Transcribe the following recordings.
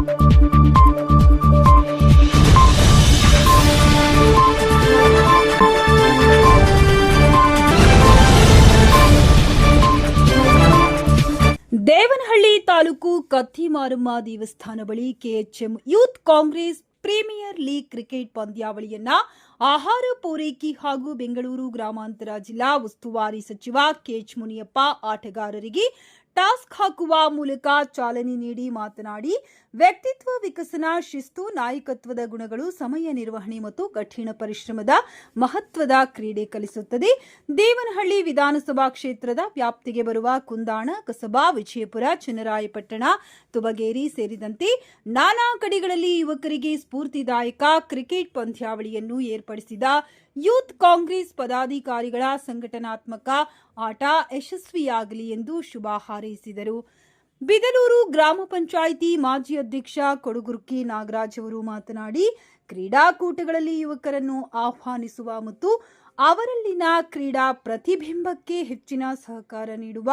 ದೇವನಹಳ್ಳಿ ತಾಲೂಕು ಕತ್ತಿಮಾರಮ್ಮ ದೇವಸ್ಥಾನ ಬಳಿ KHM youth Congress premier league cricket ಪಂದ್ಯಾವಳಿಯನ್ನ ಆಹಾರ ಪೂರೈಕೆ ಹಾಗೂ ಬೆಂಗಳೂರು ಗ್ರಾಮಾಂತರ ಜಿಲ್ಲಾ ಉಸ್ತುವಾರಿ ಸಚಿವ ಕೆಎಚ್ ಮುನಿಯಪ್ಪ ಆಟಗಾರರಿಗೆ ಟಾಸ್ಕ್ ಹಾಕುವ ಮೂಲಕ ಚಾಲನೆ ನೀಡಿ ಮಾತನಾಡಿ, ವ್ಯಕ್ತಿತ್ವ ವಿಕಸನ, ಶಿಸ್ತು, ನಾಯಕತ್ವದ ಗುಣಗಳು, ಸಮಯ ನಿರ್ವಹಣೆ ಮತ್ತು ಕಠಿಣ ಪರಿಶ್ರಮದ ಮಹತ್ವದ ಕ್ರೀಡೆ ಕಲಿಸುತ್ತದೆ. ದೇವನಹಳ್ಳಿ ವಿಧಾನಸಭಾ ಕ್ಷೇತ್ರದ ವ್ಯಾಪ್ತಿಗೆ ಬರುವ ಕುಂದಾಣ, ಕಸಬಾ, ವಿಜಯಪುರ, ಚನ್ನರಾಯಪಟ್ಟಣ, ತುಬಗೇರಿ ಸೇರಿದಂತೆ ನಾನಾ ಕಡೆಗಳಲ್ಲಿ ಯುವಕರಿಗೆ ಸ್ಫೂರ್ತಿದಾಯಕ ಕ್ರಿಕೆಟ್ ಪಂದ್ಯಾವಳಿಯನ್ನು ಏರ್ಪಡಿಸಿದ ಯೂತ್ ಕಾಂಗ್ರೆಸ್ ಪದಾಧಿಕಾರಿಗಳ ಸಂಘಟನಾತ್ಮಕ ಆಟ ಯಶಸ್ವಿಯಾಗಲಿ ಎಂದು ಶುಭ ಹಾರೈಸಿದರು. ಬಿದಲೂರು ಗ್ರಾಮ ಪಂಚಾಯಿತಿ ಮಾಜಿ ಅಧ್ಯಕ್ಷ ಕೊಡಗುರ್ಕಿ ನಾಗರಾಜ್ ಅವರು ಮಾತನಾಡಿ, ಕ್ರೀಡಾಕೂಟಗಳಲ್ಲಿ ಯುವಕರನ್ನು ಆಹ್ವಾನಿಸುವ ಮತ್ತು ಅವರಲ್ಲಿನ ಕ್ರೀಡಾ ಪ್ರತಿಬಿಂಬಕ್ಕೆ ಹೆಚ್ಚಿನ ಸಹಕಾರ ನೀಡುವ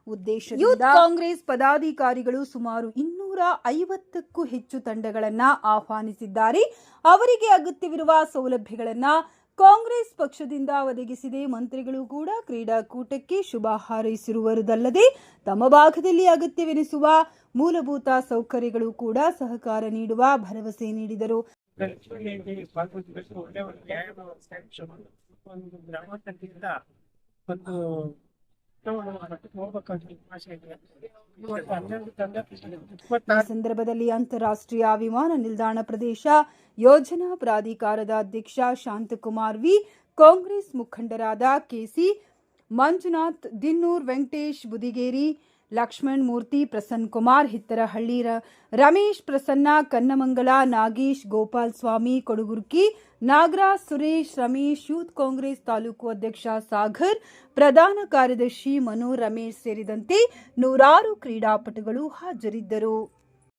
ಉದ್ದೇಶದಿಂದ ಯೂತ್ ಕಾಂಗ್ರೆಸ್ ಪದಾಧಿಕಾರಿಗಳು ಸುಮಾರು 250ಕ್ಕೂ ಹೆಚ್ಚು ತಂಡಗಳನ್ನು ಆಹ್ವಾನಿಸಿದ್ದಾರೆ. ಅವರಿಗೆ ಅಗತ್ಯವಿರುವ ಸೌಲಭ್ಯಗಳನ್ನು ಕಾಂಗ್ರೆಸ್ ಪಕ್ಷದಿಂದ ಒದಗಿಸಿದೆ. ಮಂತ್ರಿಗಳು ಕೂಡ ಕ್ರೀಡಾಕೂಟಕ್ಕೆ ಶುಭ ಹಾರೈಸಿರುವುದಲ್ಲದೆ ತಮ್ಮ ಭಾಗದಲ್ಲಿ ಅಗತ್ಯವೆನಿಸುವ ಮೂಲಭೂತ ಸೌಕರ್ಯಗಳು ಕೂಡ ಸಹಕಾರ ನೀಡುವ ಭರವಸೆ ನೀಡಿದರು. ಈ ಸಂದರ್ಭದಲ್ಲಿ ಅಂತಾರಾಷ್ಟ್ರೀಯ ವಿಮಾನ ನಿಲ್ದಾಣ ಪ್ರದೇಶ ಯೋಜನಾ ಪ್ರಾಧಿಕಾರದ ಅಧ್ಯಕ್ಷ ಶಾಂತಕುಮಾರ್ ವಿ, ಕಾಂಗ್ರೆಸ್ ಮುಖಂಡರಾದ ಕೆಸಿ ಮಂಜುನಾಥ್, ದಿನ್ನೂರ್ ವೆಂಕಟೇಶ್, ಬುದಿಗೇರಿ ಲಕ್ಷ್ಮಣ್ ಮೂರ್ತಿ, ಪ್ರಸನ್ನ ಕುಮಾರ್, ಹಿತ್ತರಹಳ್ಳಿ ರಮೇಶ್, ಪ್ರಸನ್ನ, ಕನ್ನಮಂಗಲ ನಾಗೇಶ್, ಗೋಪಾಲ್ ಸ್ವಾಮಿ, ಕೊಡಗುರ್ಕಿ ನಾಗರಾಜ್, ಸುರೇಶ್, ರಮೇಶ್, ಯೂತ್ ಕಾಂಗ್ರೆಸ್ ತಾಲೂಕು ಅಧ್ಯಕ್ಷ ಸಾಗರ್, ಪ್ರಧಾನ ಕಾರ್ಯದರ್ಶಿ ಮನು, ರಮೇಶ್ ಸೇರಿದಂತೆ ನೂರಾರು ಕ್ರೀಡಾಪಟುಗಳು ಹಾಜರಿದ್ದರು.